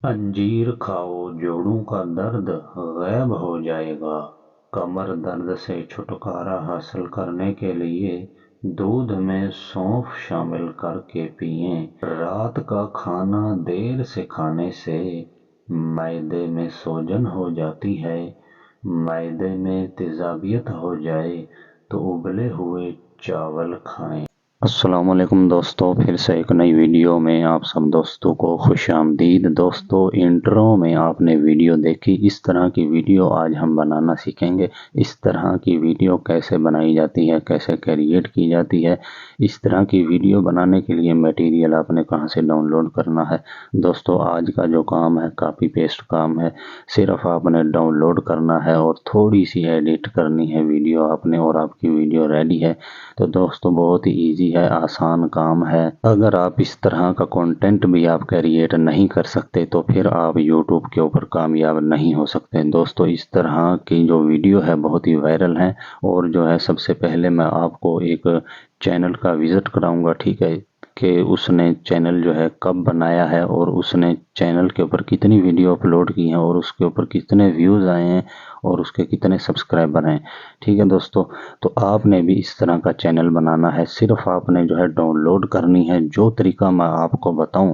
अंजीर खाओ जोड़ों का दर्द गायब हो जाएगा। कमर दर्द से छुटकारा हासिल करने के लिए दूध में सौंफ शामिल करके पिएं। रात का खाना देर से खाने से मैदे में सोजन हो जाती है। मैदे में तेजाबियत हो जाए तो उबले हुए चावल खाएं। अस्सलामुअलैकुम दोस्तों, फिर से एक नई वीडियो में आप सब दोस्तों को खुशामदीद। दोस्तों, इंट्रो में आपने वीडियो देखी, इस तरह की वीडियो आज हम बनाना सीखेंगे। इस तरह की वीडियो कैसे बनाई जाती है, कैसे क्रिएट की जाती है, इस तरह की वीडियो बनाने के लिए मटेरियल आपने कहां से डाउनलोड करना है। दोस्तों, आज का जो काम है कॉपी पेस्ट काम है। सिर्फ आपने डाउनलोड करना है और थोड़ी सी एडिट करनी है वीडियो आपने, और आपकी वीडियो रेडी है। तो दोस्तों, बहुत ही इजी है, आसान काम है। अगर आप इस तरह का कंटेंट भी आप क्रिएट नहीं कर सकते तो फिर आप यूट्यूब के ऊपर कामयाब नहीं हो सकते। दोस्तों, इस तरह की जो वीडियो है बहुत ही वायरल है। और जो है, सबसे पहले मैं आपको एक चैनल का विजिट कराऊंगा, ठीक है, कि उसने चैनल जो है कब बनाया है और उसने चैनल के ऊपर कितनी वीडियो अपलोड की हैं और उसके ऊपर कितने व्यूज़ आए हैं और उसके कितने सब्सक्राइबर हैं। ठीक है दोस्तों, तो आपने भी इस तरह का चैनल बनाना है। सिर्फ आपने जो है डाउनलोड करनी है। जो तरीका मैं आपको बताऊं,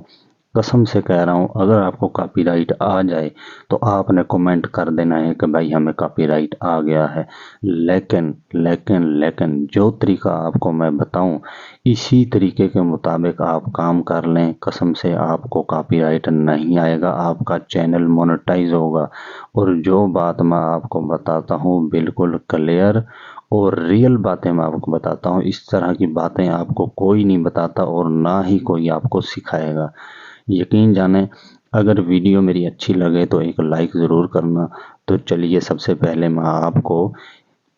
कसम से कह रहा हूं, अगर आपको कॉपीराइट आ जाए तो आपने कमेंट कर देना है कि भाई हमें कॉपीराइट आ गया है। लेकिन लेकिन लेकिन जो तरीका आपको मैं बताऊं, इसी तरीके के मुताबिक आप काम कर लें, कसम से आपको कॉपीराइट नहीं आएगा, आपका चैनल मोनेटाइज होगा। और जो बात मैं आपको बताता हूं बिल्कुल क्लियर और रियल बातें मैं आपको बताता हूँ। इस तरह की बातें आपको कोई नहीं बताता और ना ही कोई आपको सिखाएगा। यकीन जाने, अगर वीडियो मेरी अच्छी लगे तो एक लाइक ज़रूर करना। तो चलिए, सबसे पहले मैं आपको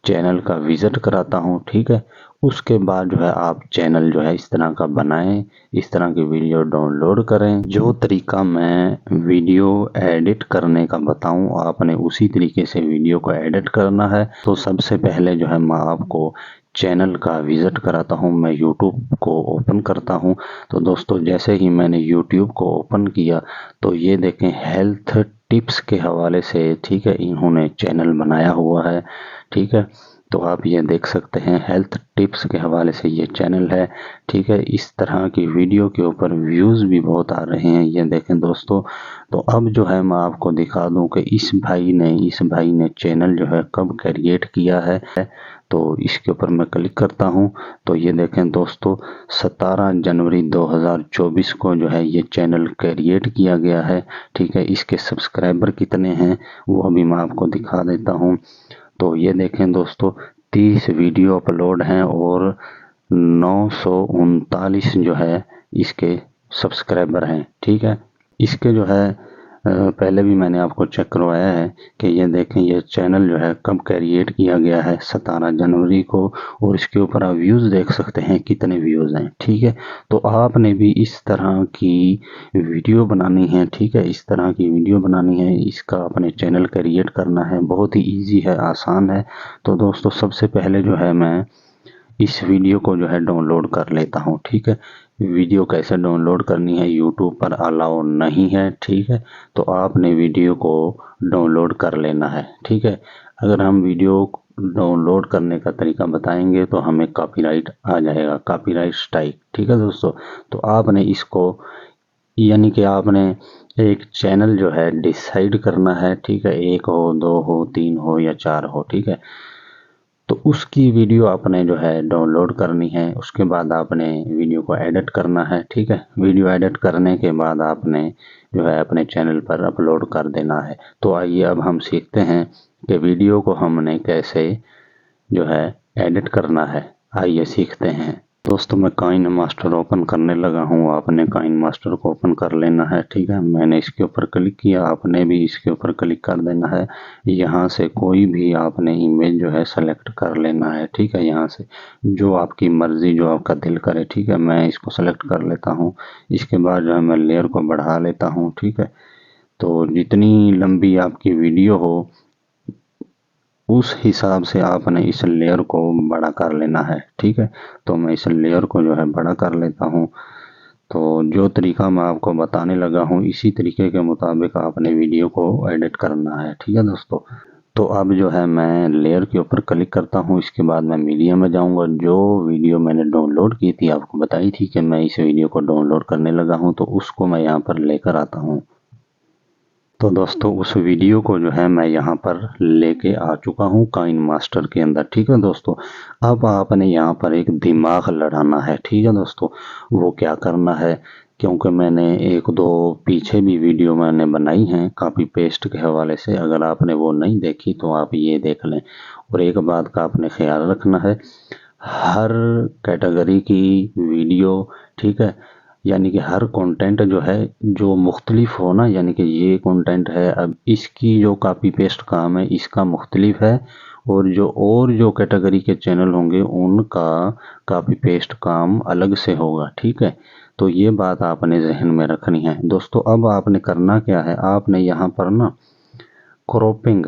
चैनल का विजिट कराता हूँ, ठीक है। उसके बाद जो है आप चैनल जो है इस तरह का बनाएं, इस तरह की वीडियो डाउनलोड करें। जो तरीका मैं वीडियो एडिट करने का बताऊं, आपने उसी तरीके से वीडियो को एडिट करना है। तो सबसे पहले जो है मैं आपको चैनल का विजिट कराता हूं। मैं यूट्यूब को ओपन करता हूं। तो दोस्तों, जैसे ही मैंने यूट्यूब को ओपन किया तो ये देखें, हेल्थ टिप्स के हवाले से, ठीक है, इन्होंने चैनल बनाया हुआ है, ठीक है। तो आप ये देख सकते हैं, हेल्थ टिप्स के हवाले से ये चैनल है, ठीक है। इस तरह की वीडियो के ऊपर व्यूज़ भी बहुत आ रहे हैं, ये देखें दोस्तों। तो अब जो है मैं आपको दिखा दूं कि इस भाई ने चैनल जो है कब क्रिएट किया है। तो इसके ऊपर मैं क्लिक करता हूं तो ये देखें दोस्तों, 17 जनवरी 2024 को जो है ये चैनल क्रिएट किया गया है, ठीक है। इसके सब्सक्राइबर कितने हैं वो अभी मैं आपको दिखा देता हूँ। तो ये देखें दोस्तों, 30 वीडियो अपलोड हैं और 939 जो है इसके सब्सक्राइबर हैं, ठीक है। इसके जो है पहले भी मैंने आपको चेक करवाया है कि ये देखें, ये चैनल जो है कब क्रिएट किया गया है, 17 जनवरी को। और इसके ऊपर आप व्यूज़ देख सकते हैं कितने व्यूज़ हैं, ठीक है। तो आपने भी इस तरह की वीडियो बनानी है, ठीक है, इस तरह की वीडियो बनानी है, इसका अपने चैनल क्रिएट करना है। बहुत ही इजी है, आसान है। तो दोस्तों, सबसे पहले जो है मैं इस वीडियो को जो है डाउनलोड कर लेता हूँ, ठीक है। वीडियो कैसे डाउनलोड करनी है, यूट्यूब पर अलाउ नहीं है, ठीक है। तो आपने वीडियो को डाउनलोड कर लेना है, ठीक है। अगर हम वीडियो डाउनलोड करने का तरीका बताएंगे तो हमें कॉपीराइट आ जाएगा, कॉपीराइट स्ट्राइक, ठीक है दोस्तों। तो आपने इसको, यानी कि आपने एक चैनल जो है डिसाइड करना है, ठीक है। एक हो, दो हो, तीन हो या चार हो, ठीक है। तो उसकी वीडियो आपने जो है डाउनलोड करनी है। उसके बाद आपने वीडियो को एडिट करना है, ठीक है। वीडियो एडिट करने के बाद आपने जो है अपने चैनल पर अपलोड कर देना है। तो आइए अब हम सीखते हैं कि वीडियो को हमने कैसे जो है एडिट करना है। आइए सीखते हैं। दोस्तों, मैं काइन मास्टर ओपन करने लगा हूँ। आपने काइन मास्टर को ओपन कर लेना है, ठीक है। मैंने इसके ऊपर क्लिक किया, आपने भी इसके ऊपर क्लिक कर देना है। यहाँ से कोई भी आपने इमेज जो है सेलेक्ट कर लेना है, ठीक है। यहाँ से जो आपकी मर्ज़ी, जो आपका दिल करे, ठीक है। मैं इसको सेलेक्ट कर लेता हूँ। इसके बाद जो है मैं लेयर को बढ़ा लेता हूँ, ठीक है। तो जितनी लंबी आपकी वीडियो हो उस हिसाब से आपने इस लेयर को बड़ा कर लेना है, ठीक है। तो मैं इस लेयर को जो है बड़ा कर लेता हूँ। तो जो तरीका मैं आपको बताने लगा हूँ इसी तरीके के मुताबिक आपने वीडियो को एडिट करना है, ठीक है दोस्तों। तो अब जो है मैं लेयर के ऊपर क्लिक करता हूँ, इसके बाद मैं मीडिया में जाऊँगा। जो वीडियो मैंने डाउनलोड की थी, आपको बताई थी कि मैं इस वीडियो को डाउनलोड करने लगा हूँ, तो उसको मैं यहाँ पर लेकर आता हूँ। तो दोस्तों उस वीडियो को जो है मैं यहाँ पर लेके आ चुका हूँ काइन मास्टर के अंदर, ठीक है दोस्तों। अब आपने यहाँ पर एक दिमाग लड़ाना है, ठीक है दोस्तों। वो क्या करना है, क्योंकि मैंने एक दो पीछे भी वीडियो मैंने बनाई हैं कॉपी पेस्ट के हवाले से, अगर आपने वो नहीं देखी तो आप ये देख लें। और एक बात का आपने ख्याल रखना है, हर कैटेगरी की वीडियो, ठीक है, यानी कि हर कंटेंट जो है जो मुख्तलिफ हो ना, यानी कि ये कंटेंट है, अब इसकी जो कॉपी पेस्ट काम है इसका मुख्तलिफ है, और जो कैटेगरी के चैनल होंगे उनका कॉपी पेस्ट काम अलग से होगा, ठीक है। तो ये बात आपने जहन में रखनी है दोस्तों। अब आपने करना क्या है, आपने यहाँ पर ना क्रॉपिंग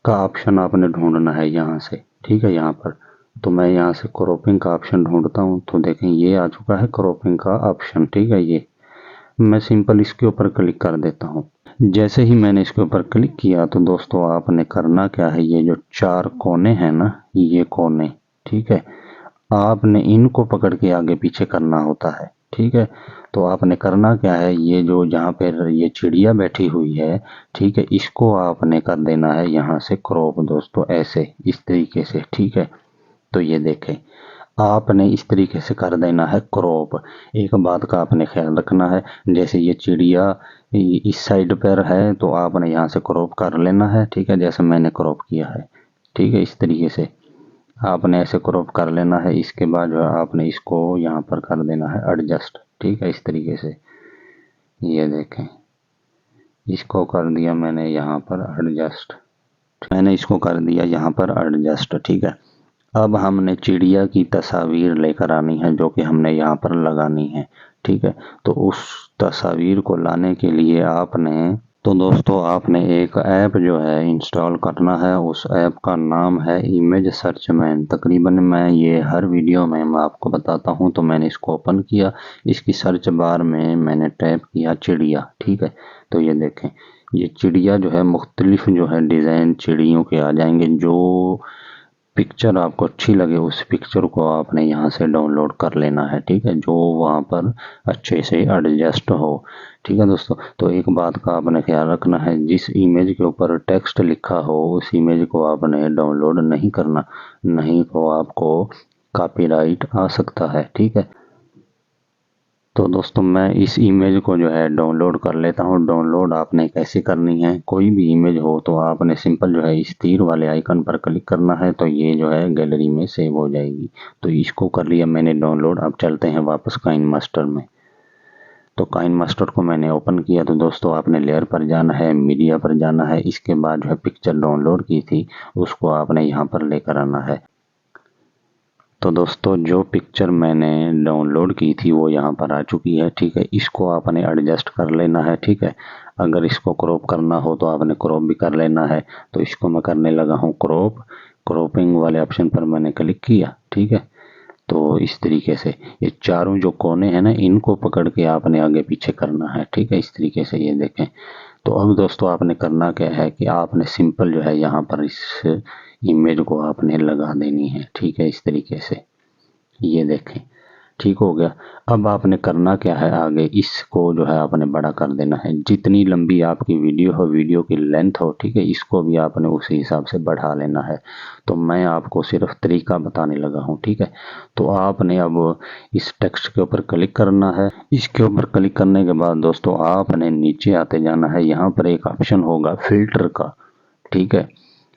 का ऑप्शन आपने ढूंढना है यहाँ से, ठीक है। यहाँ पर तो मैं यहाँ से क्रॉपिंग का ऑप्शन ढूंढता हूँ, तो देखें ये आ चुका है क्रॉपिंग का ऑप्शन, ठीक है। ये मैं सिंपल इसके ऊपर क्लिक कर देता हूँ। जैसे ही मैंने इसके ऊपर क्लिक किया तो दोस्तों आपने करना क्या है, ये जो चार कोने हैं ना, ये कोने, ठीक है, आपने इनको पकड़ के आगे पीछे करना होता है, ठीक है। तो आपने करना क्या है, ये जो जहाँ पर ये चिड़िया बैठी हुई है, ठीक है, इसको आपने कर देना है यहाँ से क्रॉप दोस्तों, ऐसे इस तरीके से, ठीक है। तो ये देखें, आपने इस तरीके से कर देना है क्रॉप। एक बात का आपने ख्याल रखना है, जैसे ये चिड़िया इस साइड पर है तो आपने यहाँ से क्रॉप कर लेना है, ठीक है, जैसे मैंने क्रॉप किया है, ठीक है। इस तरीके से आपने ऐसे क्रॉप कर लेना है। इसके बाद जो है आपने इसको यहाँ पर कर देना है एडजस्ट, ठीक है, इस तरीके से। ये देखें, इसको कर दिया मैंने यहाँ पर एडजस्ट, मैंने इसको कर दिया यहाँ पर एडजस्ट, ठीक है। अब हमने चिड़िया की तस्वीर लेकर आनी है जो कि हमने यहाँ पर लगानी है, ठीक है। तो उस तस्वीर को लाने के लिए तो दोस्तों आपने एक ऐप जो है इंस्टॉल करना है। उस ऐप का नाम है इमेज सर्च मैन। तकरीबन मैं ये हर वीडियो में मैं आपको बताता हूँ। तो मैंने इसको ओपन किया, इसकी सर्च बार में मैंने टैप किया चिड़िया, ठीक है। तो ये देखें, ये चिड़िया जो है मुख्तलिफ जो है डिज़ाइन चिड़ियों के आ जाएंगे। जो पिक्चर आपको अच्छी लगे उस पिक्चर को आपने यहाँ से डाउनलोड कर लेना है, ठीक है, जो वहाँ पर अच्छे से एडजस्ट हो, ठीक है दोस्तों। तो एक बात का आपने ख्याल रखना है, जिस इमेज के ऊपर टेक्स्ट लिखा हो उस इमेज को आपने डाउनलोड नहीं करना, नहीं तो आपको कॉपीराइट आ सकता है, ठीक है। तो दोस्तों मैं इस इमेज को जो है डाउनलोड कर लेता हूँ। डाउनलोड आपने कैसे करनी है, कोई भी इमेज हो तो आपने सिंपल जो है इस तीर वाले आइकन पर क्लिक करना है, तो ये जो है गैलरी में सेव हो जाएगी। तो इसको कर लिया मैंने डाउनलोड। अब चलते हैं वापस काइन मास्टर में। तो काइन मास्टर को मैंने ओपन किया, तो दोस्तों आपने लेयर पर जाना है, मीडिया पर जाना है, इसके बाद जो है पिक्चर डाउनलोड की थी उसको आपने यहाँ पर लेकर आना है। तो दोस्तों जो पिक्चर मैंने डाउनलोड की थी वो यहाँ पर आ चुकी है, ठीक है। इसको आपने एडजस्ट कर लेना है, ठीक है। अगर इसको क्रॉप करना हो तो आपने क्रॉप भी कर लेना है। तो इसको मैं करने लगा हूँ क्रॉप। क्रॉपिंग वाले ऑप्शन पर मैंने क्लिक किया, ठीक है। तो इस तरीके से ये चारों जो कोने हैं ना, इनको पकड़ के आपने आगे पीछे करना है, ठीक है, इस तरीके से। ये देखें, तो अब दोस्तों आपने करना क्या है कि आपने सिंपल जो है यहाँ पर इस इमेज को आपने लगा देनी है, ठीक है, इस तरीके से। ये देखें, ठीक हो गया। अब आपने करना क्या है, आगे इसको जो है आपने बड़ा कर देना है। जितनी लंबी आपकी वीडियो हो, वीडियो की लेंथ हो, ठीक है, इसको भी आपने उसी हिसाब से बढ़ा लेना है। तो मैं आपको सिर्फ तरीका बताने लगा हूँ, ठीक है। तो आपने अब इस टेक्स्ट के ऊपर क्लिक करना है। इसके ऊपर क्लिक करने के बाद दोस्तों आपने नीचे आते जाना है। यहाँ पर एक ऑप्शन होगा फिल्टर का, ठीक है।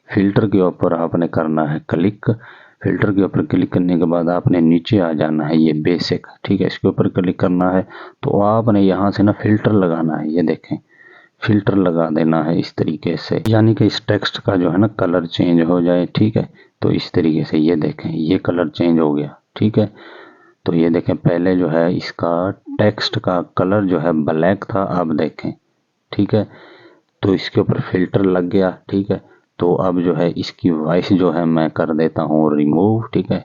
फिल्टर के ऊपर आपने करना है क्लिक। फिल्टर के ऊपर क्लिक करने के बाद आपने नीचे आ जाना है, ये बेसिक, ठीक है, इसके ऊपर क्लिक करना है। तो आपने यहाँ से ना फिल्टर लगाना है। ये देखें, फिल्टर लगा देना है इस तरीके से, यानी कि इस टेक्स्ट का जो है ना कलर चेंज हो जाए, ठीक है। तो इस तरीके से ये देखें, ये कलर चेंज हो गया, ठीक है। तो ये देखें, पहले जो है इसका टेक्स्ट का कलर जो है ब्लैक था, अब देखें, ठीक है। तो इसके ऊपर फिल्टर लग गया, ठीक है। तो अब जो है इसकी वॉइस जो है मैं कर देता हूँ रिमूव, ठीक है।